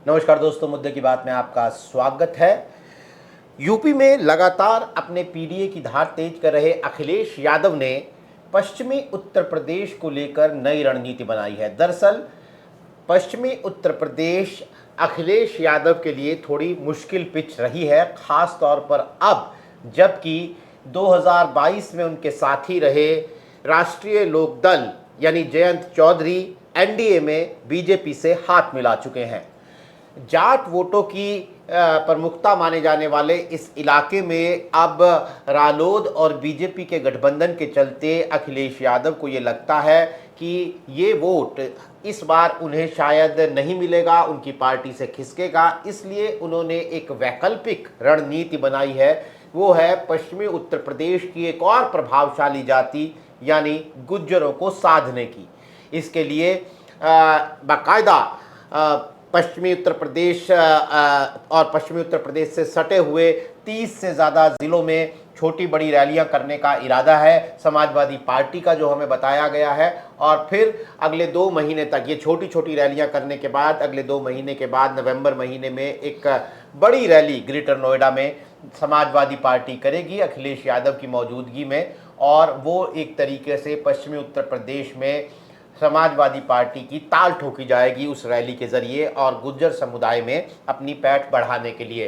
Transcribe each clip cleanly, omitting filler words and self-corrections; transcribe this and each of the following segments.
नमस्कार दोस्तों, मुद्दे की बात में आपका स्वागत है। यूपी में लगातार अपने पीडीए की धार तेज कर रहे अखिलेश यादव ने पश्चिमी उत्तर प्रदेश को लेकर नई रणनीति बनाई है। दरअसल पश्चिमी उत्तर प्रदेश अखिलेश यादव के लिए थोड़ी मुश्किल पिच रही है, खास तौर पर अब जबकि 2022 में उनके साथी रहे राष्ट्रीय लोकदल यानी जयंत चौधरी एनडीए में बीजेपी से हाथ मिला चुके हैं। जाट वोटों की प्रमुखता माने जाने वाले इस इलाके में अब रालोद और बीजेपी के गठबंधन के चलते अखिलेश यादव को ये लगता है कि ये वोट इस बार उन्हें शायद नहीं मिलेगा, उनकी पार्टी से खिसकेगा। इसलिए उन्होंने एक वैकल्पिक रणनीति बनाई है, वो है पश्चिमी उत्तर प्रदेश की एक और प्रभावशाली जाति यानी गुज्जरों को साधने की। इसके लिए बाकायदा पश्चिमी उत्तर प्रदेश और पश्चिमी उत्तर प्रदेश से सटे हुए 30 से ज़्यादा ज़िलों में छोटी बड़ी रैलियां करने का इरादा है समाजवादी पार्टी का, जो हमें बताया गया है। और फिर अगले 2 महीने तक ये छोटी छोटी रैलियां करने के बाद अगले 2 महीने के बाद नवंबर महीने में एक बड़ी रैली ग्रेटर नोएडा में समाजवादी पार्टी करेगी अखिलेश यादव की मौजूदगी में। और वो एक तरीके से पश्चिमी उत्तर प्रदेश में समाजवादी पार्टी की ताल ठोकी जाएगी उस रैली के जरिए और गुज्जर समुदाय में अपनी पैठ बढ़ाने के लिए।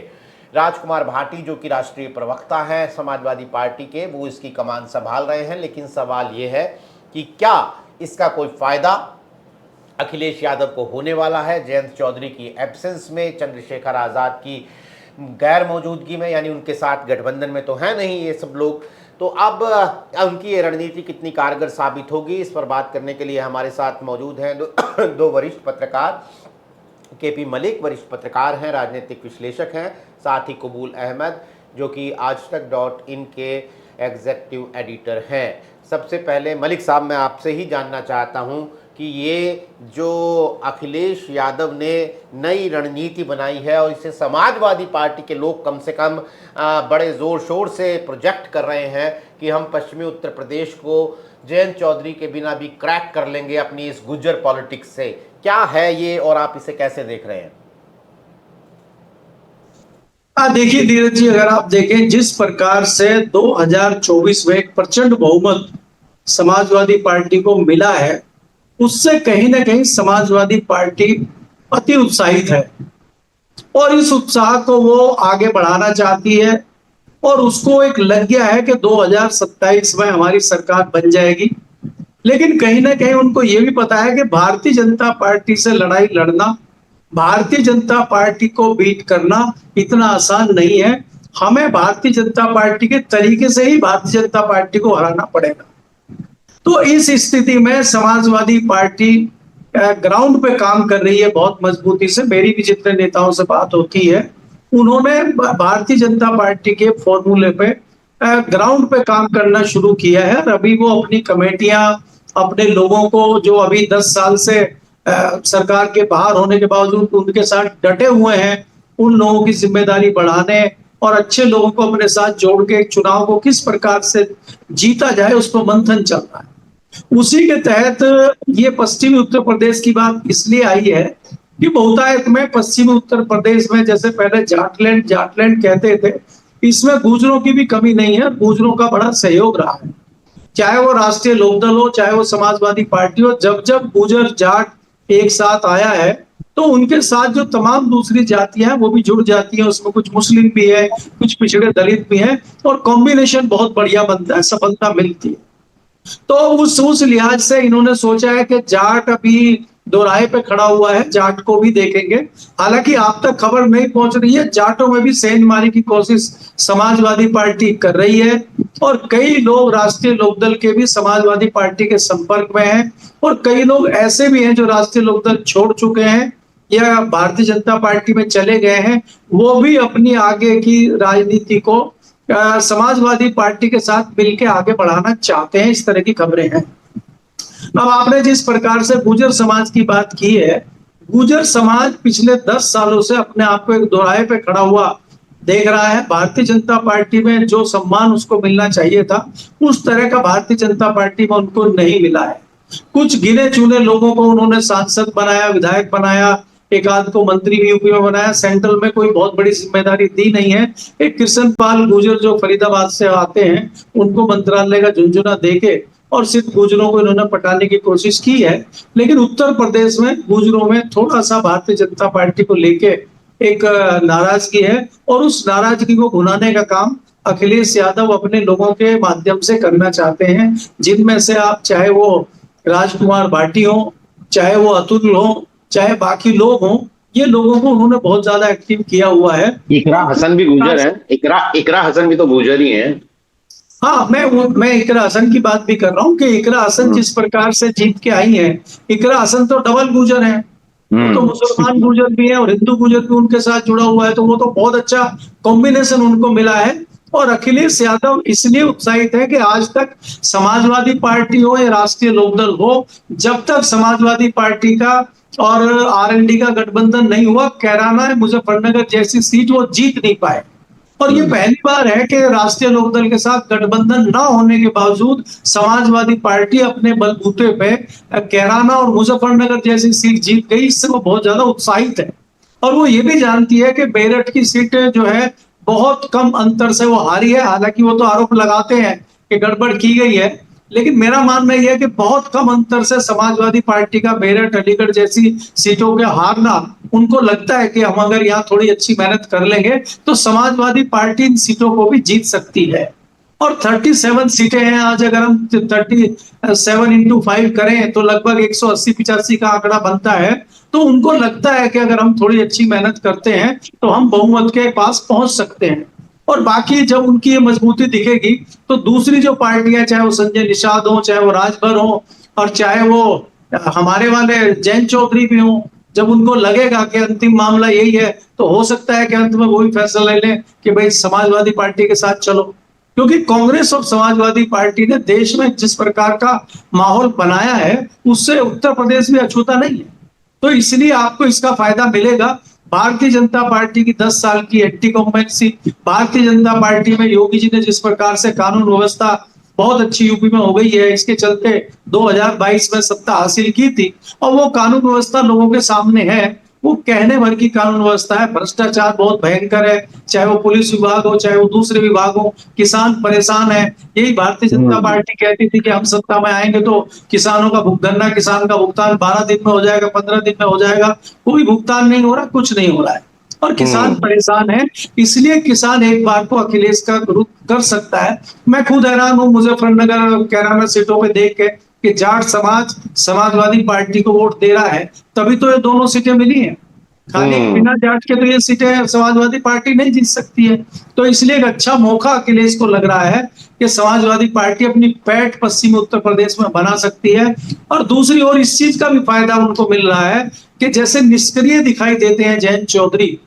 राजकुमार भाटी जो कि राष्ट्रीय प्रवक्ता हैं समाजवादी पार्टी के, वो इसकी कमान संभाल रहे हैं। लेकिन सवाल ये है कि क्या इसका कोई फ़ायदा अखिलेश यादव को होने वाला है जयंत चौधरी की एब्सेंस में, चंद्रशेखर आज़ाद की गैर मौजूदगी में, यानी उनके साथ गठबंधन में तो है नहीं ये सब लोग। तो अब उनकी ये रणनीति कितनी कारगर साबित होगी, इस पर बात करने के लिए हमारे साथ मौजूद हैं दो वरिष्ठ पत्रकार। केपी मलिक वरिष्ठ पत्रकार हैं, राजनीतिक विश्लेषक हैं, साथ ही कबूल अहमद जो कि आजतक.in के एग्जीक्यूटिव एडिटर हैं। सबसे पहले मलिक साहब, मैं आपसे ही जानना चाहता हूं कि ये जो अखिलेश यादव ने नई रणनीति बनाई है और इसे समाजवादी पार्टी के लोग कम से कम बड़े ज़ोर शोर से प्रोजेक्ट कर रहे हैं कि हम पश्चिमी उत्तर प्रदेश को जयंत चौधरी के बिना भी क्रैक कर लेंगे अपनी इस गुज्जर पॉलिटिक्स से, क्या है ये और आप इसे कैसे देख रहे हैं? देखिए धीरज जी, अगर आप देखें जिस प्रकार से 2024 में एक प्रचंड बहुमत समाजवादी पार्टी को मिला है, उससे कहीं ना कहीं समाजवादी पार्टी अति उत्साहित है और इस उत्साह को वो आगे बढ़ाना चाहती है और उसको एक लग गया है कि 2027 में हमारी सरकार बन जाएगी। लेकिन कहीं ना कहीं उनको ये भी पता है कि भारतीय जनता पार्टी से लड़ाई लड़ना, भारतीय जनता पार्टी को बीट करना इतना आसान नहीं है। हमें भारतीय जनता पार्टी के तरीके से ही भारतीय जनता पार्टी को हराना पड़ेगा। तो इस स्थिति में समाजवादी पार्टी ग्राउंड पे काम कर रही है बहुत मजबूती से। मेरी भी जितने नेताओं से बात होती है, उन्होंने भारतीय जनता पार्टी के फॉर्मूले पे ग्राउंड पे काम करना शुरू किया है। अभी वो अपनी कमेटियां, अपने लोगों को जो अभी 10 साल से सरकार के बाहर होने के बावजूद उनके साथ डटे हुए हैं, उन लोगों की जिम्मेदारी बढ़ाने और अच्छे लोगों को अपने साथ जोड़ के चुनाव को किस प्रकार से जीता जाए उस पर मंथन चल रहा है। उसी के तहत ये पश्चिमी उत्तर प्रदेश की बात इसलिए आई है कि बहुतायत में पश्चिमी उत्तर प्रदेश में जैसे पहले जाटलैंड कहते थे, इसमें गुजरों की भी कमी नहीं है, गुजरों का बड़ा सहयोग रहा है। चाहे वो राष्ट्रीय लोकदल हो, चाहे वो समाजवादी पार्टी हो, जब जब गुजर जाट एक साथ आया है तो उनके साथ जो तमाम दूसरी जातियां हैं वो भी जुड़ जाती हैं। उसमें कुछ मुस्लिम भी है, कुछ पिछड़े दलित भी हैं और कॉम्बिनेशन बहुत बढ़िया बनता है, सफलता मिलती है। तो उस लिहाज से इन्होंने सोचा है कि जाट अभी दोराहे पे खड़ा हुआ है, जाट को भी देखेंगे। हालांकि आप तक खबर नहीं पहुंच रही है, जाटों में भी सेंधमारी की कोशिश समाजवादी पार्टी कर रही है और कई लोग राष्ट्रीय लोकदल के भी समाजवादी पार्टी के संपर्क में हैं और कई लोग ऐसे भी हैं जो राष्ट्रीय लोकदल छोड़ चुके हैं या भारतीय जनता पार्टी में चले गए हैं। वो भी अपनी आगे की राजनीति को समाजवादी पार्टी के साथ मिलकर आगे बढ़ाना चाहते हैं, इस तरह की खबरें हैं। अब आपने जिस प्रकार से गुर्जर समाज की बात की है, गुर्जर समाज पिछले 10 सालों से अपने आप को एक दोराहे पे खड़ा हुआ देख रहा है। भारतीय जनता पार्टी में जो सम्मान उसको मिलना चाहिए था, उस तरह का भारतीय जनता पार्टी में उनको नहीं मिला है। कुछ गिने चुने लोगों को उन्होंने सांसद बनाया, विधायक बनाया, एक आध को मंत्री भी यूपी में बनाया, सेंट्रल में कोई बहुत बड़ी जिम्मेदारी दी नहीं है। एक कृष्ण पाल गुर्जर जो फरीदाबाद से आते हैं, उनको मंत्रालय का झुंझुना देके और सिर्फ गुर्जरों को इन्होंने पटाने की कोशिश की है। लेकिन उत्तर प्रदेश में गुर्जरों में थोड़ा सा भारतीय जनता पार्टी को लेके एक नाराजगी है, और उस नाराजगी को भुनाने का काम अखिलेश यादव अपने लोगों के माध्यम से करना चाहते हैं, जिनमें से आप चाहे वो राजकुमार भाटी हो, चाहे वो अतुल हो, चाहे बाकी लोग हों, ये लोगों को उन्होंने बहुत ज्यादा एक्टिव किया हुआ है। इकरा हसन भी गुर्जर है, इकरा हसन भी तो गुर्जर ही है। हाँ, मैं इकरा हसन की बात भी कर रहा हूँ कि इकरा हसन जिस प्रकार से जीत के आई है, इकरा हसन तो डबल गुर्जर है, वो तो मुसलमान गुर्जर भी है और हिंदू गुर्जर भी उनके साथ जुड़ा हुआ है, तो वो तो बहुत अच्छा कॉम्बिनेशन उनको मिला है। और अखिलेश यादव इसलिए उत्साहित है कि आज तक समाजवादी पार्टी हो या राष्ट्रीय लोकदल हो, जब तक समाजवादी पार्टी का और आरएलडी का गठबंधन नहीं हुआ, कैराना मुजफ्फरनगर जैसी सीट वो जीत नहीं पाए। और ये पहली बार है कि राष्ट्रीय लोकदल के साथ गठबंधन न होने के बावजूद समाजवादी पार्टी अपने बलबूते पे कैराना और मुजफ्फरनगर जैसी सीट जीत गई। इससे वो बहुत ज्यादा उत्साहित है, और वो ये भी जानती है कि मेरठ की सीट जो है बहुत कम अंतर से वो हारी है। हालांकि वो तो आरोप लगाते हैं कि गड़बड़ की गई है, लेकिन मेरा मानना यह है कि बहुत कम अंतर से समाजवादी पार्टी का मेरठ, अलीगढ़ जैसी सीटों के हारना, उनको लगता है कि हम अगर यहाँ थोड़ी अच्छी मेहनत कर लेंगे तो समाजवादी पार्टी इन सीटों को भी जीत सकती है। और 37 सीटें हैं आज, अगर हम 37 इंटू 5 करें तो लगभग 180-85 का आंकड़ा बनता है। तो उनको लगता है कि अगर हम थोड़ी अच्छी मेहनत करते हैं तो हम बहुमत के पास पहुंच सकते हैं। और बाकी जब उनकी ये मजबूती दिखेगी तो दूसरी जो पार्टियां, चाहे वो संजय निषाद हो, चाहे वो राजभर हो, और चाहे वो हमारे वाले जैन चौधरी भी हो, जब उनको लगेगा कि अंतिम मामला यही है, तो हो सकता है कि अंत में वो भी फैसला ले लें कि भाई समाजवादी पार्टी के साथ चलो। क्योंकि कांग्रेस और समाजवादी पार्टी ने देश में जिस प्रकार का माहौल बनाया है, उससे उत्तर प्रदेश भी अछूता नहीं है। तो इसलिए आपको इसका फायदा मिलेगा। भारतीय जनता पार्टी की 10 साल की एंटी कॉम्बेंसी, भारतीय जनता पार्टी में योगी जी ने जिस प्रकार से कानून व्यवस्था बहुत अच्छी यूपी में हो गई है, इसके चलते 2022 में सत्ता हासिल की थी, और वो कानून व्यवस्था लोगों के सामने है। वो कहने भर की कानून व्यवस्था है, भ्रष्टाचार बहुत भयंकर है, चाहे वो पुलिस विभाग हो, चाहे वो दूसरे विभाग हो, किसान परेशान है। यही भारतीय जनता पार्टी कहती थी कि हम सत्ता में आएंगे तो किसानों का गन्ना किसान का भुगतान 12 दिन में हो जाएगा, 15 दिन में हो जाएगा। कोई भुगतान नहीं हो रहा, कुछ नहीं हो रहा है, और किसान परेशान है। इसलिए किसान एक बार को अखिलेश का विरोध कर सकता है। मैं खुद हैरान हूं मुजफ्फरनगर और कैराना सीटों पे देख के कि जाट समाज समाजवादी पार्टी को वोट दे रहा है, तभी तो ये दोनों सीटें मिली हैं। खाली बिना जाट के तो ये सीटें समाजवादी पार्टी नहीं जीत सकती है। तो इसलिए एक अच्छा मौका अखिलेश को लग रहा है कि समाजवादी पार्टी अपनी पैठ पश्चिमी उत्तर प्रदेश में बना सकती है। और दूसरी ओर इस चीज का भी फायदा उनको मिल रहा है कि जैसे निष्क्रिय दिखाई देते हैं जयंत चौधरी,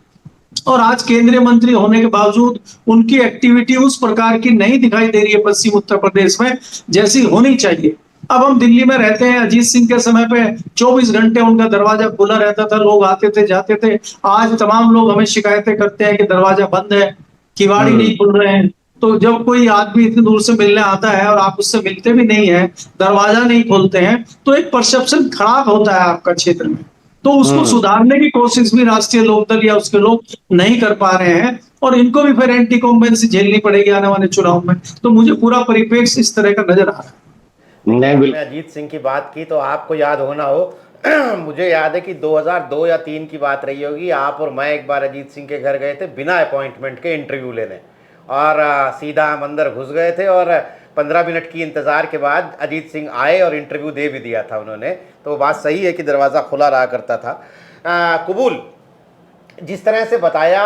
और आज केंद्रीय मंत्री होने के बावजूद उनकी एक्टिविटी उस प्रकार की नहीं दिखाई दे रही है पश्चिम उत्तर प्रदेश में जैसी होनी चाहिए। अब हम दिल्ली में रहते हैं, अजीत सिंह के समय पे 24 घंटे उनका दरवाजा खुला रहता था, लोग आते थे जाते थे। आज तमाम लोग हमें शिकायतें करते हैं कि दरवाजा बंद है, किवाड़ी नहीं खुल रहे हैं। तो जब कोई आदमी इतनी दूर से मिलने आता है और आप उससे मिलते भी नहीं है, दरवाजा नहीं खोलते हैं, तो एक परसेप्शन खराब होता है आपका क्षेत्र में। तो उसको सुधारने की कोशिश भी राष्ट्रीय लोकदल या उसके लोग नहीं कर पा रहे हैं, और इनको भी फिर एंटी कॉम्बेंसी झेलनी पड़ेगी आने वाले चुनाव में। तो मुझे पूरा परिप्रेक्ष्य इस तरह का नजर आ रहा है। नहीं, अजीत सिंह की बात की तो आपको याद होना हो मुझे याद है कि 2002 या 3 की बात रही होगी, आप और मैं एक बार अजीत सिंह के घर गए थे बिना अपॉइंटमेंट के इंटरव्यू लेने, और सीधा हम अंदर घुस गए थे, और 15 मिनट की इंतज़ार के बाद अजीत सिंह आए और इंटरव्यू दे भी दिया था उन्होंने। तो बात सही है कि दरवाज़ा खुला रहा करता था। कबूल, जिस तरह से बताया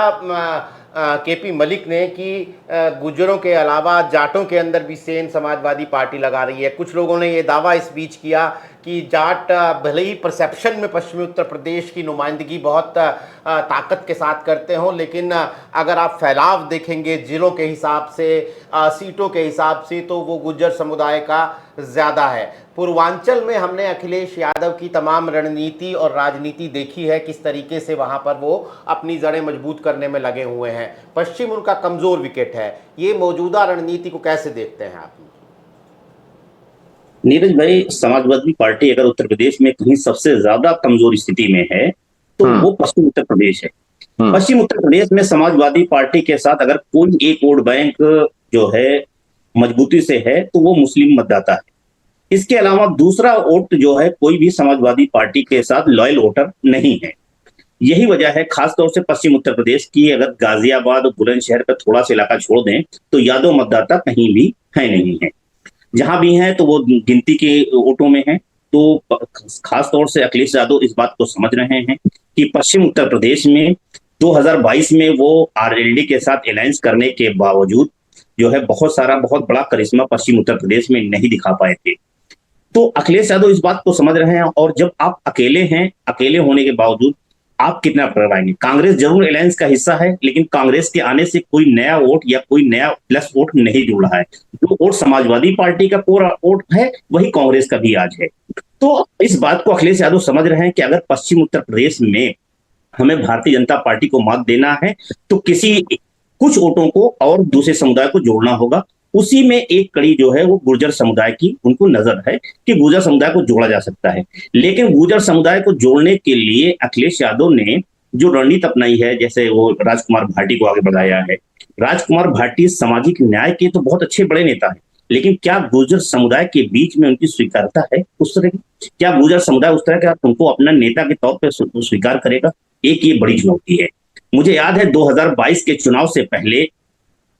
केपी मलिक ने कि गुर्जरों के अलावा जाटों के अंदर भी सेन समाजवादी पार्टी लगा रही है। कुछ लोगों ने ये दावा इस बीच किया कि जाट भले ही परसेप्शन में पश्चिमी उत्तर प्रदेश की नुमाइंदगी बहुत ताकत के साथ करते हों, लेकिन अगर आप फैलाव देखेंगे जिलों के हिसाब से, सीटों के हिसाब से, तो वो गुर्जर समुदाय का ज़्यादा है। पूर्वांचल में हमने अखिलेश यादव की तमाम रणनीति और राजनीति देखी है, किस तरीके से वहाँ पर वो अपनी जड़ें मजबूत करने में लगे हुए हैं। पश्चिम उनका कमज़ोर विकेट है। ये मौजूदा रणनीति को कैसे देखते हैं आप? नीरज भाई, समाजवादी पार्टी अगर उत्तर प्रदेश में कहीं सबसे ज्यादा कमजोर स्थिति में है तो वो पश्चिम उत्तर प्रदेश है। पश्चिम उत्तर प्रदेश में समाजवादी पार्टी के साथ अगर कोई एक वोट बैंक जो है मजबूती से है तो वो मुस्लिम मतदाता है। इसके अलावा दूसरा वोट जो है कोई भी समाजवादी पार्टी के साथ लॉयल वोटर नहीं है। यही वजह है खासतौर से पश्चिम उत्तर प्रदेश की, अगर गाजियाबाद और बुलंदशहर का थोड़ा सा इलाका छोड़ दें तो यादव मतदाता कहीं भी है नहीं है। जहां भी हैं तो वो गिनती के वोटों में है। तो खासतौर से अखिलेश यादव इस बात को समझ रहे हैं कि पश्चिम उत्तर प्रदेश में 2022 में वो आरएलडी के साथ अलायंस करने के बावजूद जो है बहुत बड़ा करिश्मा पश्चिम उत्तर प्रदेश में नहीं दिखा पाए थे। तो अखिलेश यादव इस बात को समझ रहे हैं, और जब आप अकेले हैं, अकेले होने के बावजूद आप कितना करवाएंगे। कांग्रेस जरूर अलायंस का हिस्सा है, लेकिन कांग्रेस के आने से कोई नया वोट या कोई नया प्लस वोट नहीं जुड़ रहा है। जो वोट समाजवादी पार्टी का कोर वोट है वही कांग्रेस का भी आज है। तो इस बात को अखिलेश यादव समझ रहे हैं कि अगर पश्चिम उत्तर प्रदेश में हमें भारतीय जनता पार्टी को मात देना है तो कुछ वोटों को और दूसरे समुदाय को जोड़ना होगा। उसी में एक कड़ी जो है वो गुर्जर समुदाय की उनको नजर है कि गुर्जर समुदाय को जोड़ा जा सकता है। लेकिन गुर्जर समुदाय को जोड़ने के लिए अखिलेश यादव ने जो रणनीति अपनाई है, जैसे वो राजकुमार भाटी को आगे बढ़ाया है। राजकुमार भाटी सामाजिक न्याय के तो बहुत अच्छे बड़े नेता है, लेकिन क्या गुर्जर समुदाय के बीच में उनकी स्वीकारता है उस तरह की? क्या गुर्जर समुदाय उस तरह का उनको अपना नेता के तौर पर स्वीकार करेगा? एक ये बड़ी चुनौती है। मुझे याद है 2022 के चुनाव से पहले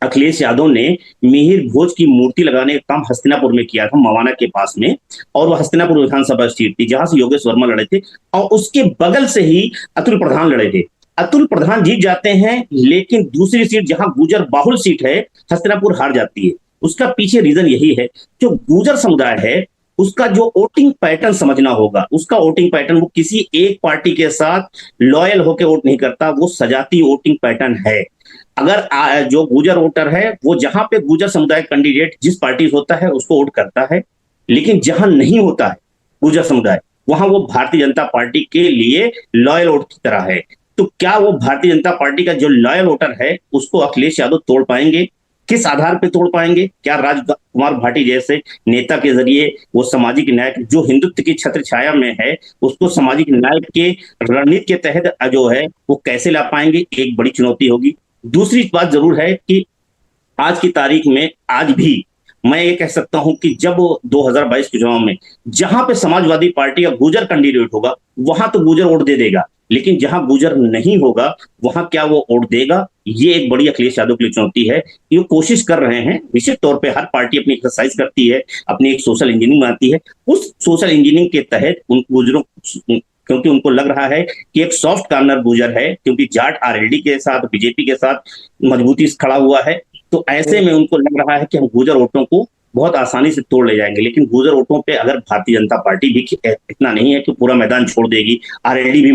अखिलेश यादव ने मिहिर भोज की मूर्ति लगाने का काम हस्तिनापुर में किया था, मवाना के पास में, और वो हस्तिनापुर विधानसभा सीट थी जहां से योगेश वर्मा लड़े थे, और उसके बगल से ही अतुल प्रधान लड़े थे। अतुल प्रधान जीत जाते हैं, लेकिन दूसरी सीट जहां गुर्जर बाहुल सीट है हस्तिनापुर हार जाती है। उसका पीछे रीजन यही है, जो गुर्जर समुदाय है उसका जो वोटिंग पैटर्न समझना होगा। उसका वोटिंग पैटर्न, वो किसी एक पार्टी के साथ लॉयल होकर वोट नहीं करता, वो सजाती वोटिंग पैटर्न है। अगर जो गुर्जर वोटर है वो जहां पे गुर्जर समुदाय कैंडिडेट जिस पार्टी से होता है उसको वोट करता है, लेकिन जहां नहीं होता है गुर्जर समुदाय वहां वो भारतीय जनता पार्टी के लिए लॉयल वोट की तरह है। तो क्या वो भारतीय जनता पार्टी का जो लॉयल वोटर है उसको अखिलेश यादव तोड़ पाएंगे? किस आधार पर तोड़ पाएंगे? क्या राजकुमार भाटी जैसे नेता के जरिए वो सामाजिक न्याय जो हिंदुत्व की छत्र छाया में है उसको सामाजिक न्याय के रणनीति के तहत जो है वो कैसे ला पाएंगे? एक बड़ी चुनौती होगी। दूसरी बात जरूर है कि आज की तारीख में आज भी मैं ये कह सकता हूं कि जब 2022 के चुनाव में जहां पे समाजवादी पार्टी या गुर्जर कैंडिडेट होगा वहां तो गुर्जर वोट दे देगा, लेकिन जहां गुर्जर नहीं होगा वहां क्या वो वोट देगा? ये एक बड़ी अखिलेश यादव की चुनौती है। ये कोशिश कर रहे हैं, निश्चित तौर पे हर पार्टी अपनी एक्सरसाइज करती है, अपनी एक सोशल इंजीनियरिंग बनाती है। उस सोशल इंजीनियरिंग के तहत उन गुर्जरों, क्योंकि उनको लग रहा है कि एक सॉफ्ट कार्नर गुर्जर है, क्योंकि जाट आरएलडी के साथ बीजेपी के साथ मजबूती से खड़ा हुआ है, तो ऐसे में उनको लग रहा है कि हम गुर्जर वोटों को बहुत आसानी से तोड़ ले जाएंगे। लेकिन गुर्जर वोटों पे अगर भारतीय जनता पार्टी भी इतना नहीं है कि पूरा मैदान छोड़ देगी, आरएलडी भी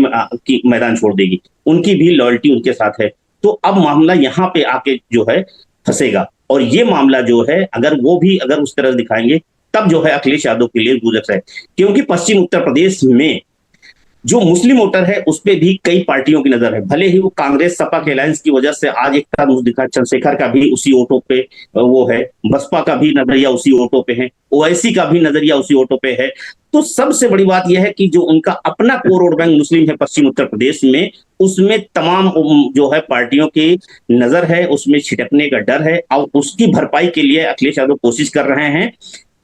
मैदान छोड़ देगी, उनकी भी लॉयल्टी उनके साथ है। तो अब मामला यहाँ पे आके जो है फंसेगा, और ये मामला जो है अगर उस तरह दिखाएंगे तब जो है अखिलेश यादव के लिए गुजर है। क्योंकि पश्चिम उत्तर प्रदेश में जो मुस्लिम वोटर है उस पर भी कई पार्टियों की नजर है। भले ही वो कांग्रेस सपा के अलायंस की वजह से आज एक तरह दिखा, चंद्रशेखर का भी उसी वोटों पे वो है, बसपा का भी नजरिया उसी वोटों पे है, ओवैसी का भी नजरिया उसी वोटों पे है। तो सबसे बड़ी बात यह है कि जो उनका अपना कोर वोट बैंक मुस्लिम है पश्चिम उत्तर प्रदेश में, उसमें तमाम जो है पार्टियों की नजर है, उसमें छिटकने का डर है, और उसकी भरपाई के लिए अखिलेश यादव कोशिश कर रहे हैं।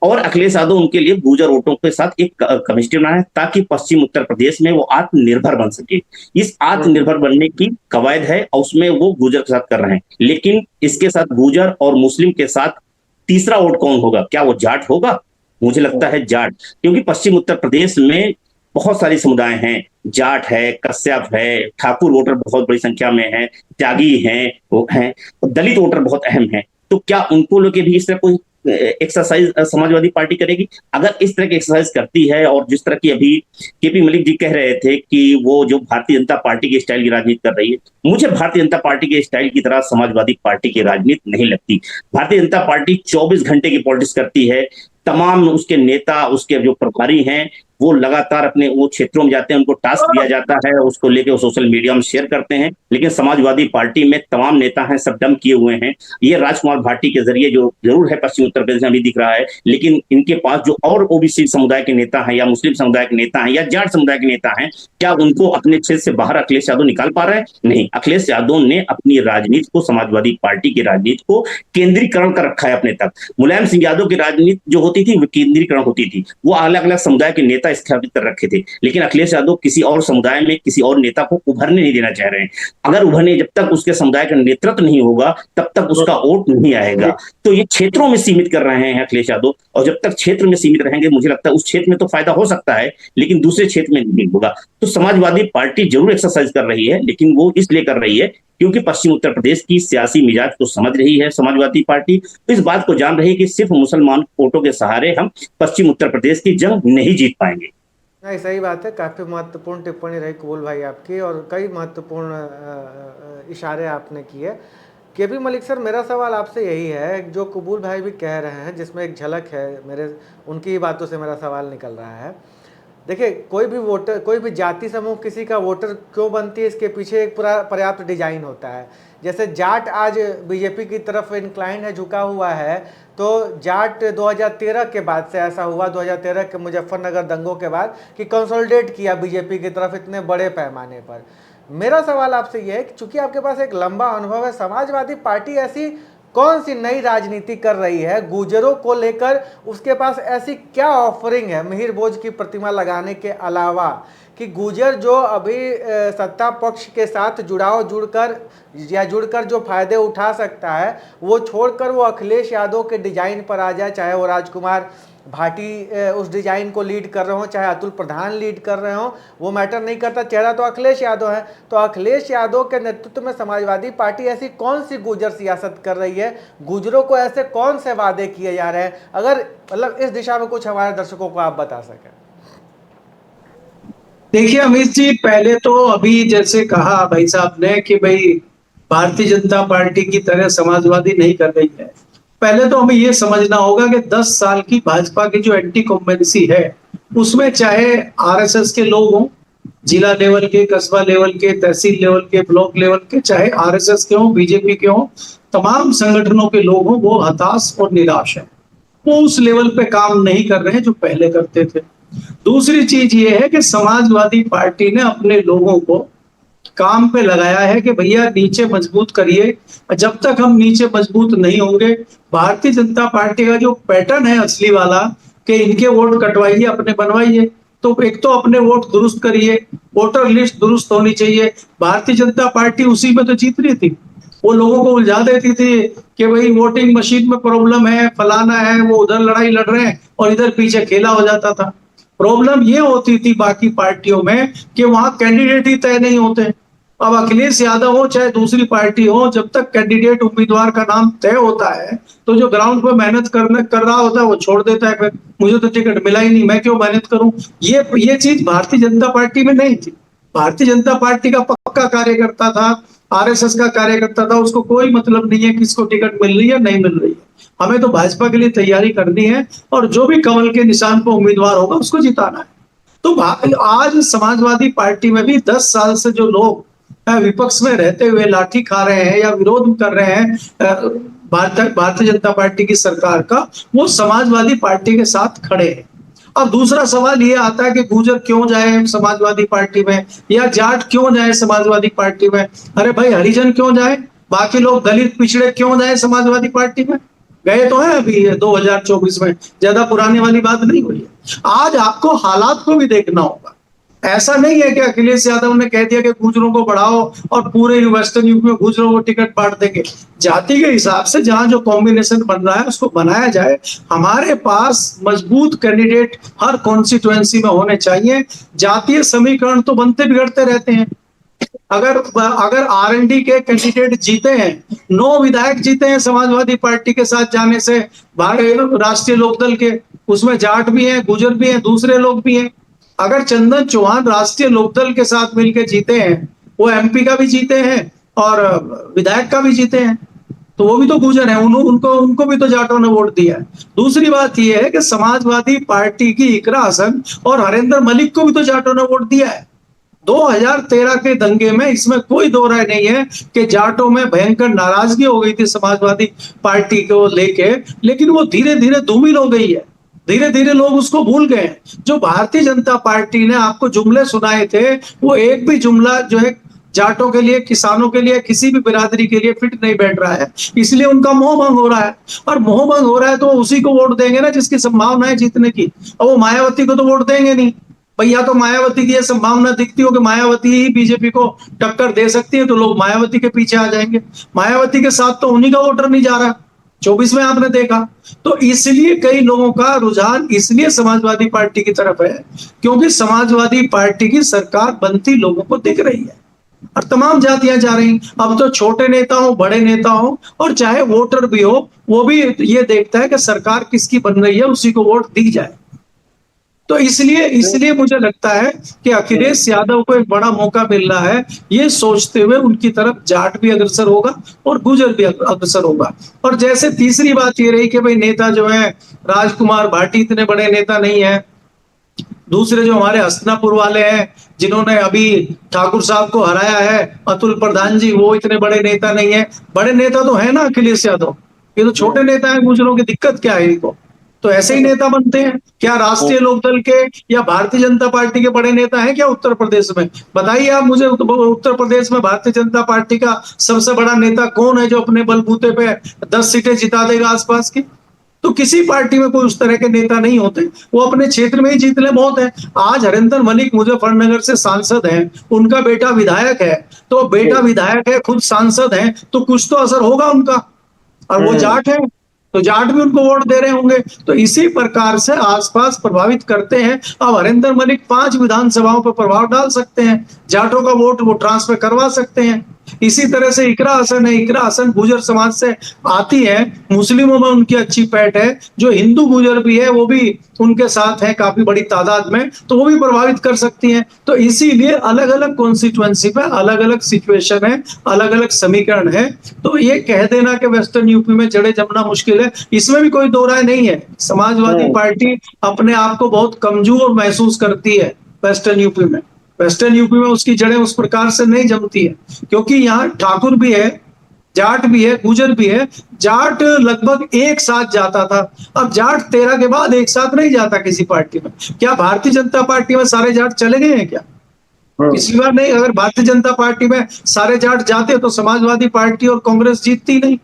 और अखिलेश यादव उनके लिए गुर्जर वोटों के साथ एक केमिस्ट्री बनाए ताकि पश्चिम उत्तर प्रदेश में वो आत्मनिर्भर बन सके। इस आत्मनिर्भर बनने की कवायद है और उसमें वो गुर्जर के साथ कर रहे हैं। लेकिन इसके साथ गुर्जर और मुस्लिम के साथ तीसरा वोट कौन होगा? क्या वो जाट होगा? मुझे लगता है जाट, क्योंकि पश्चिम उत्तर प्रदेश में बहुत सारे समुदाय हैं, जाट है, कश्यप है, ठाकुर वोटर बहुत बड़ी संख्या में है, त्यागी हैं, दलित वोटर बहुत अहम है। तो क्या उनको लेके भी इस तरह कोई एक्सरसाइज समाजवादी पार्टी करेगी? अगर इस तरह की एक्सरसाइज करती है, और जिस तरह की अभी केपी मलिक जी कह रहे थे कि वो जो भारतीय जनता पार्टी के स्टाइल की राजनीति कर रही है, मुझे भारतीय जनता पार्टी के स्टाइल की तरह समाजवादी पार्टी की राजनीति नहीं लगती। भारतीय जनता पार्टी 24 घंटे की पॉलिटिक्स करती है, तमाम उसके नेता, उसके जो प्रभारी हैं वो लगातार अपने वो क्षेत्रों में जाते हैं, उनको टास्क दिया जाता है, उसको लेके वो सोशल मीडिया में शेयर करते हैं। लेकिन समाजवादी पार्टी में तमाम नेता हैं, सब डंप किए हुए हैं। ये राजकुमार भाटी के जरिए जो जरूर है पश्चिम उत्तर प्रदेश में भी दिख रहा है, लेकिन इनके पास जो और ओबीसी समुदाय के नेता हैं या मुस्लिम समुदाय के नेता हैं या जाट समुदाय के नेता हैं, क्या उनको अपने क्षेत्र से बाहर अखिलेश यादव निकाल पा रहे हैं? नहीं। अखिलेश यादव ने अपनी राजनीति को, समाजवादी पार्टी की राजनीति को केंद्रीकरण कर रखा है अपने तक। मुलायम सिंह यादव की राजनीति जो होती थी वो केंद्रीकरण होती थी, वो अलग अलग समुदाय के नेता स्थापित कर रखे थे। लेकिन अखिलेश यादव किसी और समुदाय में किसी और नेता को उभरने नहीं देना चाह रहे हैं। अगर उभरने, जब तक उसके समुदाय का नेतृत्व नहीं होगा तब तक उसका वोट नहीं आएगा। तो ये क्षेत्रों में सीमित कर रहे हैं अखिलेश यादव, और जब तक क्षेत्र में सीमित रहेंगे, मुझे लगता है उस क्षेत्र में तो फायदा हो सकता है लेकिन दूसरे क्षेत्र में नहीं होगा। तो समाजवादी पार्टी जरूर एक्सरसाइज कर रही है, लेकिन वो इसलिए कर रही है क्योंकि पश्चिम उत्तर प्रदेश की सियासी मिजाज को समझ रही है समाजवादी पार्टी, इस बात को जान रही है कि सिर्फ मुसलमान वोटों के सहारे हम पश्चिम उत्तर प्रदेश की जंग नहीं जीत पाएंगे। नहीं, सही बात है। काफ़ी महत्वपूर्ण टिप्पणी रही कबूल भाई आपकी, और कई महत्वपूर्ण इशारे आपने किए। केपी मलिक सर, मेरा सवाल आपसे यही है, जो कबूल भाई भी कह रहे हैं, जिसमें एक झलक है, मेरे उनकी बातों से मेरा सवाल निकल रहा है। देखिए, कोई भी वोटर, कोई भी जाति समूह किसी का वोटर क्यों बनती है, इसके पीछे एक पूरा पर्याप्त डिजाइन होता है। जैसे जाट आज बीजेपी की तरफ इंक्लाइन है, झुका हुआ है, तो जाट 2013 के बाद से ऐसा हुआ, 2013 के मुजफ्फरनगर दंगों के बाद, कि कंसोलिडेट किया बीजेपी की तरफ इतने बड़े पैमाने पर। मेरा सवाल आपसे यह है कि चूंकि आपके पास एक लंबा अनुभव है, समाजवादी पार्टी ऐसी कौन सी नई राजनीति कर रही है गुर्जरों को लेकर? उसके पास ऐसी क्या ऑफरिंग है मिहिर बोझ की प्रतिमा लगाने के अलावा, कि गुर्जर जो अभी सत्ता पक्ष के साथ जुड़कर जो फायदे उठा सकता है, वो छोड़कर वो अखिलेश यादव के डिजाइन पर आ जाए, चाहे वो राजकुमार भाटी उस डिजाइन को लीड कर रहे हो, चाहे अतुल प्रधान लीड कर रहे हो, वो मैटर नहीं करता, चेहरा तो अखिलेश यादव है। तो अखिलेश यादव के नेतृत्व में समाजवादी पार्टी ऐसी कौन सी गुर्जर सियासत कर रही है? गुर्जरों को ऐसे कौन से वादे किए जा रहे हैं? अगर मतलब इस दिशा में कुछ हमारे दर्शकों को आप बता सकें। देखिए अमित जी, पहले तो अभी जैसे कहा भाई साहब ने कि भाई भारतीय जनता पार्टी की तरह समाजवादी नहीं कर रही है, पहले तो हमें ये समझना होगा कि 10 साल की भाजपा की जो एंटी कॉम्बेंसी है, उसमें चाहे आरएसएस के लोग हों, जिला लेवल के, कस्बा लेवल के, तहसील लेवल के, ब्लॉक लेवल के, चाहे आरएसएस के हों, बीजेपी के हों, तमाम संगठनों के लोग हों, वो हताश और निराश है। वो उस लेवल पे काम नहीं कर रहे हैं जो पहले करते थे। दूसरी चीज ये है कि समाजवादी पार्टी ने अपने लोगों को काम पे लगाया है कि भैया नीचे मजबूत करिए। जब तक हम नीचे मजबूत नहीं होंगे, भारतीय जनता पार्टी का जो पैटर्न है असली वाला कि इनके वोट कटवाइए, अपने बनवाइए, तो एक तो अपने वोट दुरुस्त करिए, वोटर लिस्ट दुरुस्त होनी चाहिए। भारतीय जनता पार्टी उसी में तो जीत रही थी। वो लोगों को उलझा देती थी कि भाई वोटिंग मशीन में प्रॉब्लम है, फलाना है, वो उधर लड़ाई लड़ रहे हैं और इधर पीछे खेला हो जाता था। प्रॉब्लम ये होती थी बाकी पार्टियों में कि वहां कैंडिडेट ही तय नहीं होते। अब अखिलेश यादव हो चाहे दूसरी पार्टी हो, जब तक कैंडिडेट उम्मीदवार का नाम तय होता है तो जो ग्राउंड पे मेहनत कर रहा होता है वो छोड़ देता है, फिर मुझे तो टिकट मिला ही नहीं, मैं क्यों मेहनत करूं। ये चीज भारतीय जनता पार्टी में नहीं थी। भारतीय जनता पार्टी का पक्का कार्यकर्ता था, आरएसएस का कार्यकर्ता था, उसको कोई मतलब नहीं है किसको टिकट मिल रही है नहीं मिल रही है। हमें तो भाजपा के लिए तैयारी करनी है और जो भी कमल के निशान पर उम्मीदवार होगा उसको जिताना है। तो आज समाजवादी पार्टी में भी 10 साल से जो लोग विपक्ष में रहते हुए लाठी खा रहे हैं या विरोध कर रहे हैं भारतीय जनता पार्टी की सरकार का, वो समाजवादी पार्टी के साथ खड़े हैं। अब दूसरा सवाल ये आता है कि गुर्जर क्यों जाए समाजवादी पार्टी में, या जाट क्यों जाए समाजवादी पार्टी में। अरे भाई, हरिजन क्यों जाए, बाकी लोग दलित पिछड़े क्यों जाए समाजवादी पार्टी में? गए तो है अभी 2024 में, ज्यादा पुराने वाली बात नहीं हुई है। आज आपको हालात को भी देखना होगा। ऐसा नहीं है कि अखिलेश यादव ने कह दिया कि गुर्जरों को बढ़ाओ और पूरे वेस्टर्न यूपी में गुर्जरों को टिकट बांट देंगे। जाति के हिसाब से जहां जो कॉम्बिनेशन बन रहा है उसको बनाया जाए। हमारे पास मजबूत कैंडिडेट हर कॉन्स्टिट्यूएंसी में होने चाहिए। जातीय समीकरण तो बनते बिगड़ते रहते हैं। अगर आरएनडी के कैंडिडेट जीते हैं, 9 विधायक जीते हैं समाजवादी पार्टी के साथ जाने से, राष्ट्रीय लोकदल के, उसमें जाट भी हैं, गुर्जर भी हैं, दूसरे लोग भी हैं। अगर चंदन चौहान राष्ट्रीय लोकदल के साथ मिलकर जीते हैं, वो एमपी का भी जीते हैं और विधायक का भी जीते हैं, तो वो भी तो गुर्जर है, उनको भी तो जाटों ने वोट दिया है। दूसरी बात ये है कि समाजवादी पार्टी की इकरा हसन और हरेंद्र मलिक को भी तो जाटों ने वोट दिया है 2013 के दंगे में। इसमें कोई दो राय नहीं है कि जाटों में भयंकर नाराजगी हो गई थी समाजवादी पार्टी को लेके, लेकिन वो धीरे धीरे धूमिल हो गई है, धीरे धीरे लोग उसको भूल गए। जो भारतीय जनता पार्टी ने आपको जुमले सुनाए थे, वो एक भी जुमला जो है जाटों के लिए, किसानों के लिए, किसी भी बिरादरी के लिए फिट नहीं बैठ रहा है, इसलिए उनका मोह भंग हो रहा है। और मोह भंग हो रहा है तो उसी को वोट देंगे ना जिसकी संभावना है जीतने की, और वो मायावती को तो वोट देंगे नहीं। भैया तो मायावती की ये संभावना दिखती हो कि मायावती ही बीजेपी को टक्कर दे सकती है, तो लोग मायावती के पीछे आ जाएंगे। मायावती के साथ तो उन्हीं का वोटर नहीं जा रहा 24 में आपने देखा। तो इसलिए कई लोगों का रुझान इसलिए समाजवादी पार्टी की तरफ है क्योंकि समाजवादी पार्टी की सरकार बनती लोगों को दिख रही है और तमाम जातियां जा रही। अब तो छोटे नेता हो, बड़े नेता हो, और चाहे वोटर भी हो, वो भी ये देखता है कि सरकार किसकी बन रही है, उसी को वोट दी जाए। तो इसलिए मुझे लगता है कि अखिलेश यादव को एक बड़ा मौका मिल रहा है, ये सोचते हुए उनकी तरफ जाट भी अग्रसर होगा और गुर्जर भी अग्रसर होगा। और जैसे तीसरी बात ये रही कि भाई नेता जो है राजकुमार भाटी इतने बड़े नेता नहीं है, दूसरे जो हमारे हस्तिनापुर वाले हैं जिन्होंने अभी ठाकुर साहब को हराया है, अतुल प्रधान जी, वो इतने बड़े नेता नहीं है। बड़े नेता तो है ना अखिलेश यादव, ये तो छोटे नेता है। गुजरों की दिक्कत क्या है इनको, तो ऐसे ही नेता बनते हैं। क्या राष्ट्रीय लोकदल के या भारतीय जनता पार्टी के बड़े नेता हैं क्या उत्तर प्रदेश में? बताइए आप मुझे, उत्तर प्रदेश में भारतीय जनता पार्टी का सबसे बड़ा नेता कौन है जो अपने बलबूते पे 10 सीटें जिता देगा आसपास की? तो किसी पार्टी में कोई उस तरह के नेता नहीं होते, वो अपने क्षेत्र में ही जीत ले बहुत है। आज हरिंदर मलिक मुजफ्फरनगर से सांसद हैं, उनका बेटा विधायक है, तो बेटा विधायक है, खुद सांसद है, तो कुछ तो असर होगा उनका। और वो जाट है तो जाट भी उनको वोट दे रहे होंगे। तो इसी प्रकार से आसपास प्रभावित करते हैं। अब हरिंदर मलिक 5 विधानसभाओं पर प्रभाव डाल सकते हैं, जाटों का वोट वो ट्रांसफर करवा सकते हैं। इसी तरह से इकरा हसन है, इकरा हसन गुर्जर समाज से आती है, मुस्लिमों में उनकी अच्छी पैठ है, जो हिंदू गुर्जर भी है वो भी उनके साथ है काफी बड़ी तादाद में, तो वो भी प्रभावित कर सकती हैं। तो इसीलिए अलग अलग कॉन्स्टिट्यूएंसी पे अलग अलग सिचुएशन है, अलग अलग समीकरण है। तो ये कह देना कि वेस्टर्न यूपी में जड़े जमना मुश्किल है, इसमें भी कोई दो राय नहीं है। समाजवादी पार्टी अपने आप को बहुत कमजोर महसूस करती है वेस्टर्न यूपी में। वेस्टर्न यूपी में उसकी जड़ें उस प्रकार से नहीं जमती है क्योंकि यहाँ ठाकुर भी है, जाट भी है, गुर्जर भी है। जाट लगभग एक साथ जाता था, अब जाट 13 के बाद एक साथ नहीं जाता किसी पार्टी में। क्या भारतीय जनता पार्टी में सारे जाट चले गए हैं क्या? पिछली बार नहीं। अगर भारतीय जनता पार्टी में सारे जाट जाते तो समाजवादी पार्टी और कांग्रेस जीतती नहीं।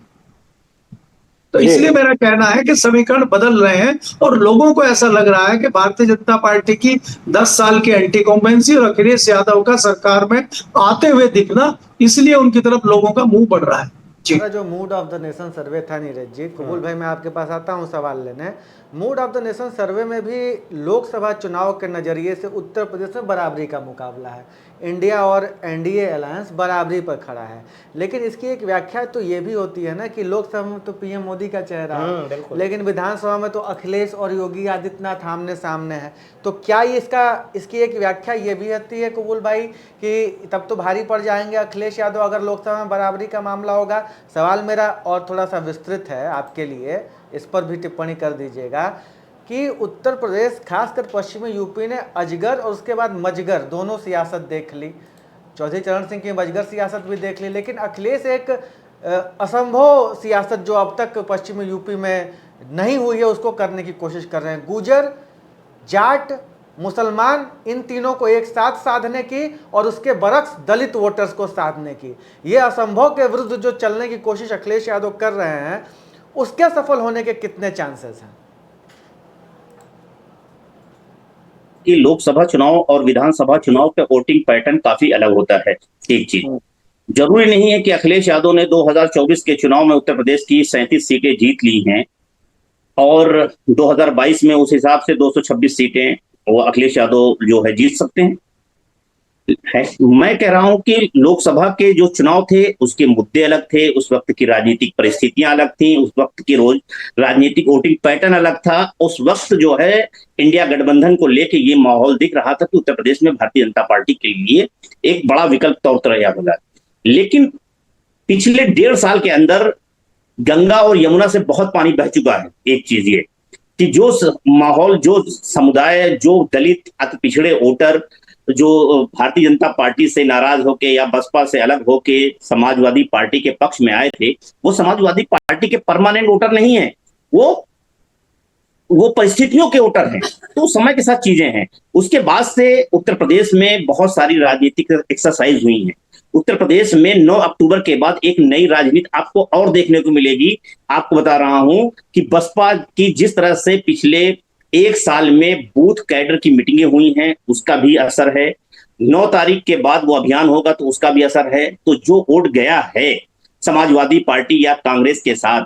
तो इसलिए मेरा कहना है कि समीकरण बदल रहे हैं और लोगों को ऐसा लग रहा है कि भारतीय जनता पार्टी की 10 साल की एंटी कॉम्पेंसी और अखिलेश यादव का सरकार में आते हुए दिखना, इसलिए उनकी तरफ लोगों का मुंह बढ़ रहा है। जो मूड ऑफ द नेशन सर्वे था नीरज जी, कबूल भाई मैं आपके पास आता हूं सवाल लेने। मूड ऑफ द नेशन सर्वे में भी लोकसभा चुनाव के नज़रिए से उत्तर प्रदेश में बराबरी का मुकाबला है, इंडिया और एनडीए अलायंस बराबरी पर खड़ा है। लेकिन इसकी एक व्याख्या तो ये भी होती है ना कि लोकसभा में तो पीएम मोदी का चेहरा है, लेकिन विधानसभा में तो अखिलेश और योगी आदित्यनाथ आमने सामने है। तो क्या इसकी एक व्याख्या ये भी होती है कबूल भाई कि तब तो भारी पड़ जाएंगे अखिलेश यादव अगर लोकसभा में बराबरी का मामला होगा? सवाल मेरा और थोड़ा सा विस्तृत है आपके लिए, इस पर भी टिप्पणी कर दीजिएगा कि उत्तर प्रदेश खासकर पश्चिमी यूपी ने अजगर और उसके बाद मजगर दोनों सियासत देख ली, चौधरी चरण सिंह की मजगर सियासत भी देख ली, लेकिन अखिलेश एक असंभव सियासत जो अब तक पश्चिमी यूपी में नहीं हुई है उसको करने की कोशिश कर रहे हैं। गुर्जर, जाट, मुसलमान, इन तीनों को एक साथ साधने की और उसके बरक्स दलित वोटर्स को साधने की, ये असंभव के विरुद्ध जो चलने की कोशिश अखिलेश यादव कर रहे हैं, उसके सफल होने के कितने चांसेस हैं? कि लोकसभा चुनाव और विधानसभा चुनाव का वोटिंग पैटर्न काफी अलग होता है। एक चीज जरूरी नहीं है कि अखिलेश यादव ने 2024 के चुनाव में उत्तर प्रदेश की 37 सीटें जीत ली हैं और 2022 में उस हिसाब से 226 सीटें वो अखिलेश यादव जो है जीत सकते हैं। मैं कह रहा हूं कि लोकसभा के जो चुनाव थे उसके मुद्दे अलग थे, उस वक्त की राजनीतिक परिस्थितियां अलग थी, उस वक्त की रोज राजनीतिक वोटिंग पैटर्न अलग था। उस वक्त जो है इंडिया गठबंधन को लेके ये माहौल दिख रहा था कि उत्तर प्रदेश में भारतीय जनता पार्टी के लिए एक बड़ा विकल्प तौर पर रहेगा। लेकिन पिछले 1.5 साल के अंदर गंगा और यमुना से बहुत पानी बह चुका है। एक चीज ये कि जो माहौल, जो समुदाय, जो दलित अति पिछड़े वोटर जो भारतीय जनता पार्टी से नाराज होके या बसपा से अलग होके समाजवादी पार्टी के पक्ष में आए थे, वो समाजवादी पार्टी के परमानेंट वोटर नहीं है, वो परिस्थितियों के वोटर हैं। तो समय के साथ चीजें हैं। उसके बाद से उत्तर प्रदेश में बहुत सारी राजनीतिक एक्सरसाइज हुई है। उत्तर प्रदेश में 9 अक्टूबर के बाद एक नई राजनीति आपको और देखने को मिलेगी। आपको बता रहा हूं कि बसपा की जिस तरह से पिछले एक साल में बूथ कैडर की मीटिंगें हुई हैं, उसका भी असर है। 9 तारीख के बाद वो अभियान होगा तो उसका भी असर है। तो जो वोट गया है समाजवादी पार्टी या कांग्रेस के साथ,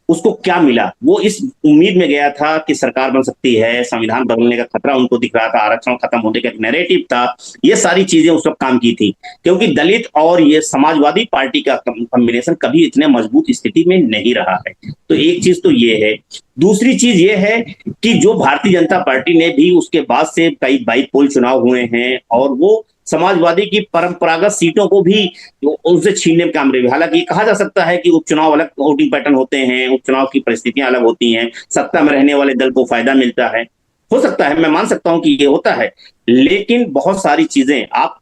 उसको क्या मिला? वो इस उम्मीद में गया था कि सरकार बन सकती है, संविधान बदलने का खतरा उनको दिख रहा था, आरक्षण खत्म होने का एक नैरेटिव था। ये सारी चीजें उस वक्त काम की थी, क्योंकि दलित और ये समाजवादी पार्टी का कॉम्बिनेशन कभी इतने मजबूत स्थिति में नहीं रहा है। तो एक चीज तो ये है। दूसरी चीज ये है कि जो भारतीय जनता पार्टी ने भी उसके बाद से कई बाईपोल चुनाव हुए हैं और वो समाजवादी की परंपरागत सीटों को भी उनसे छीनने में कामयाब रही। हालांकि ये कहा जा सकता है कि उपचुनाव अलग वोटिंग पैटर्न होते हैं, उपचुनाव की परिस्थितियां अलग होती हैं, सत्ता में रहने वाले दल को फायदा मिलता है, हो सकता है, मैं मान सकता हूं कि ये होता है। लेकिन बहुत सारी चीजें आप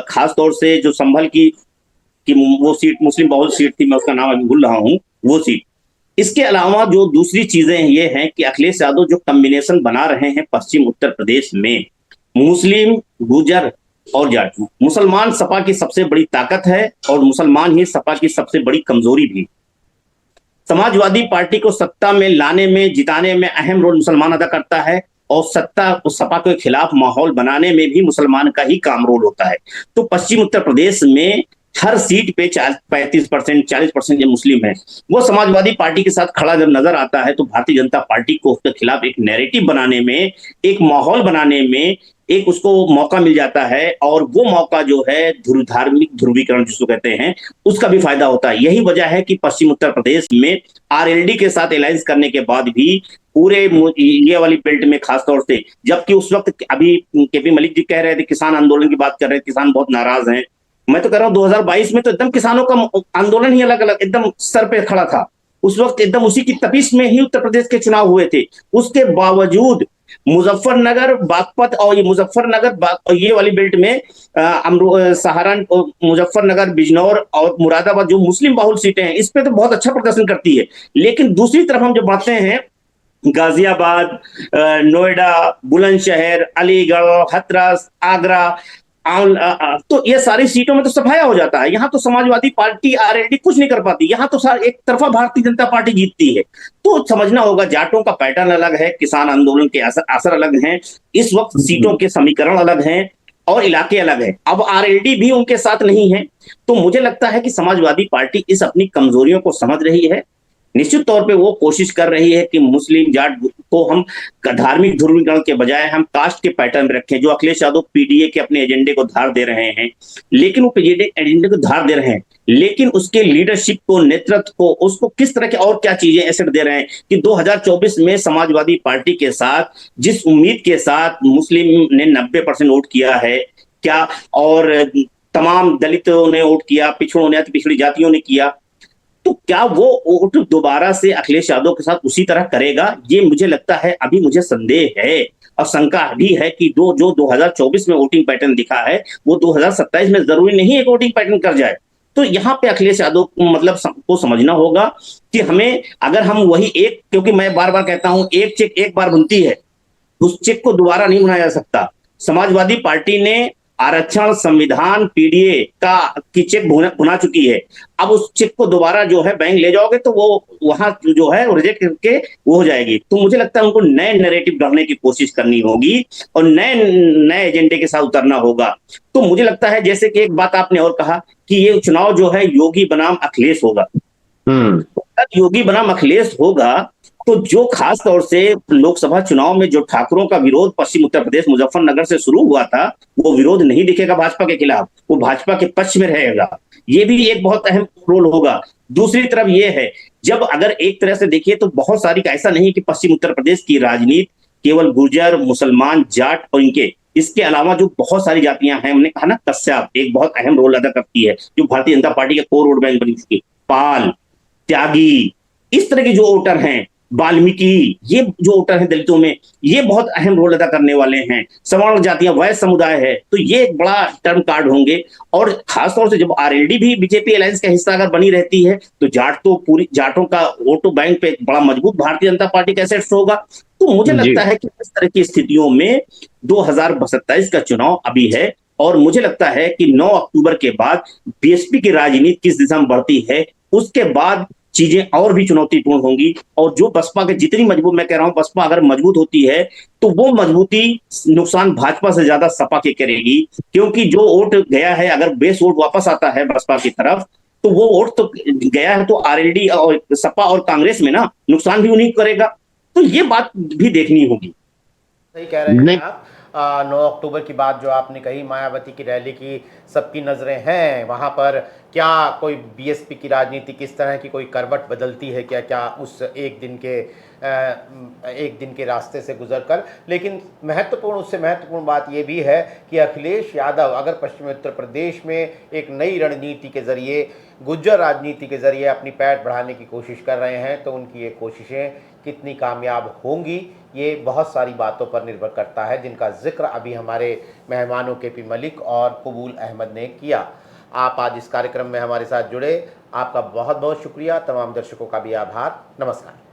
खास तौर से जो संभल की वो सीट मुस्लिम बहुल सीट थी, मैं उसका नाम अभी भूल रहा हूं, वो सीट। इसके अलावा जो दूसरी चीजें ये हैं कि अखिलेश यादव जो कॉम्बिनेशन बना रहे हैं पश्चिम उत्तर प्रदेश में, मुस्लिम, गुर्जर और जाट, मुसलमान सपा की सबसे बड़ी ताकत है और मुसलमान ही सपा की सबसे बड़ी कमजोरी भी। समाजवादी पार्टी को सत्ता में लाने में, जिताने में अहम रोल मुसलमान अदा करता है और सपा के खिलाफ माहौल बनाने में भी मुसलमान का ही काम रोल होता है। तो पश्चिम उत्तर प्रदेश में हर सीट पे 35%, 40% जो मुस्लिम है, वो समाजवादी पार्टी के साथ खड़ा जब नजर आता है तो भारतीय जनता पार्टी को उसके खिलाफ एक नैरेटिव बनाने में, एक माहौल बनाने में एक उसको मौका मिल जाता है। और वो मौका जो है धार्मिक ध्रुवीकरण जिसको कहते हैं, उसका भी फायदा होता है। यही वजह है कि पश्चिम उत्तर प्रदेश में आरएलडी के साथ अलायंस करने के बाद भी पूरे ये वाली बेल्ट में खासतौर से, जबकि उस वक्त अभी केपी मलिक जी कह रहे थे, किसान आंदोलन की बात कर रहे थे, किसान बहुत नाराज हैं। मैं तो कह रहा हूं 2022 में तो एकदम किसानों का आंदोलन ही अलग अलग एकदम सर पे खड़ा था। उस वक्त एकदम उसी की तपिश में ही उत्तर प्रदेश के चुनाव हुए थे। उसके बावजूद मुजफ्फरनगर, बागपत और ये मुजफ्फरनगर ये वाली बेल्ट में सहारनपुर, मुजफ्फरनगर, बिजनौर और मुरादाबाद जो मुस्लिम बाहुल सीटें हैं, इस पे तो बहुत अच्छा प्रदर्शन करती है। लेकिन दूसरी तरफ हम जब बातें हैं गाजियाबाद, नोएडा, बुलंदशहर, अलीगढ़, हाथरस, आगरा, तो ये सारी सीटों में तो सफाया हो जाता है। यहाँ तो समाजवादी पार्टी आरएलडी कुछ नहीं कर पाती, यहाँ तो एक तरफा भारतीय जनता पार्टी जीतती है। तो समझना होगा, जाटों का पैटर्न अलग है, किसान आंदोलन के असर अलग हैं, इस वक्त सीटों के समीकरण अलग हैं और इलाके अलग है। अब आरएलडी भी उनके साथ नहीं है। तो मुझे लगता है कि समाजवादी पार्टी इस अपनी कमजोरियों को समझ रही है। निश्चित तौर पे वो कोशिश कर रही है कि मुस्लिम जाट को हम धार्मिक ध्रुवीकरण के बजाय हम कास्ट के पैटर्न में रखें, जो अखिलेश यादव पीडीए के अपने एजेंडे को धार दे रहे हैं। लेकिन वो एजेंडे को धार दे रहे हैं, लेकिन उसके लीडरशिप को, नेतृत्व को, उसको किस तरह के और क्या चीजें एसेट दे रहे हैं कि 2024 में समाजवादी पार्टी के साथ जिस उम्मीद के साथ मुस्लिम ने 90% वोट किया है क्या, और तमाम दलितों ने वोट किया, पिछड़ों ने, पिछड़ी जातियों ने किया, तो क्या वो वोट दोबारा से अखिलेश यादव के साथ उसी तरह करेगा? ये मुझे लगता है, अभी मुझे संदेह है और शंका भी है कि जो 2024 में वोटिंग पैटर्न दिखा है वो 2027 में जरूरी नहीं एक वोटिंग पैटर्न कर जाए। तो यहाँ पे अखिलेश यादव को समझना होगा कि हमें, अगर हम वही एक, क्योंकि मैं बार बार कहता हूं एक चेक एक बार बुनती है, उस चेक को दोबारा नहीं बनाया जा सकता। समाजवादी पार्टी ने आरक्षण, संविधान, पीडीए की चेक भुना चुकी है। अब उस चेक को दोबारा जो है बैंक ले जाओगे तो वो वहां जो है रिजेक्ट करके वो हो जाएगी। तो मुझे लगता है उनको नए नैरेटिव गढ़ने की कोशिश करनी होगी और नए एजेंडे के साथ उतरना होगा। तो मुझे लगता है, जैसे कि एक बात आपने और कहा कि ये चुनाव जो है योगी बनाम अखिलेश होगा। योगी बनाम अखिलेश होगा तो जो खास तौर से लोकसभा चुनाव में जो ठाकुरों का विरोध पश्चिम उत्तर प्रदेश मुजफ्फरनगर से शुरू हुआ था, वो विरोध नहीं दिखेगा भाजपा के खिलाफ, वो भाजपा के पक्ष में रहेगा। ये भी एक बहुत अहम रोल होगा। दूसरी तरफ ये है, जब अगर एक तरह से देखिए तो बहुत सारी, ऐसा नहीं कि पश्चिम उत्तर प्रदेश की राजनीति केवल गुर्जर, मुसलमान, जाट और इनके, इसके अलावा जो बहुत सारी जातियां हैं, हमने कहा ना कश्यप एक बहुत अहम रोल अदा करती है, जो भारतीय जनता पार्टी का कोर वोट बैंक बनी चुकी, पाल, त्यागी, इस तरह के जो वोटर हैं, वाल्मीकि, ये जो वोटर हैं दलितों में, ये बहुत अहम रोल अदा करने वाले हैं। सवर्ण जातियां, वैश्य समुदाय है, तो ये एक बड़ा टर्म कार्ड होंगे। और खासतौर से जब आरएलडी भी बीजेपी अलायंस का हिस्सा अगर बनी रहती है, तो पूरी जाटों का वोट बैंक पे एक बड़ा मजबूत भारतीय जनता पार्टी का एसेट्स होगा। तो मुझे लगता है कि इस तरह की स्थितियों में 2027 का चुनाव अभी है, और मुझे लगता है कि 9 अक्टूबर के बाद बीएसपी की राजनीति किस दिशा में बढ़ती है, उसके बाद चीजें और भी चुनौतीपूर्ण होंगी। और जो बसपा के जितनी मजबूत, मैं कह रहा हूं बसपा अगर मजबूत होती है तो वो मजबूती नुकसान भाजपा से ज्यादा सपा के करेगी, क्योंकि जो वोट गया है, अगर बेस वोट वापस आता है बसपा की तरफ, तो वो वोट तो गया है, तो आरएलडी और सपा और कांग्रेस में ना नुकसान भी उन्हीं को करेगा। तो ये बात भी देखनी होगी। सही कह रहे हैं आप। 9 अक्टूबर की बात जो आपने कही, मायावती की रैली की सबकी नज़रें हैं वहाँ पर। क्या कोई बीएसपी की राजनीति किस तरह की कोई करवट बदलती है क्या, क्या उस एक दिन के रास्ते से गुजरकर। लेकिन उससे महत्वपूर्ण बात ये भी है कि अखिलेश यादव अगर पश्चिमी उत्तर प्रदेश में एक नई रणनीति के ज़रिए, गुज्जर राजनीति के ज़रिए अपनी पैठ बढ़ाने की कोशिश कर रहे हैं, तो उनकी ये कोशिशें कितनी कामयाब होंगी, ये बहुत सारी बातों पर निर्भर करता है, जिनका जिक्र अभी हमारे मेहमानों केपी मलिक और कबूल अहमद ने किया। आप आज इस कार्यक्रम में हमारे साथ जुड़े, आपका बहुत बहुत शुक्रिया। तमाम दर्शकों का भी आभार। नमस्कार।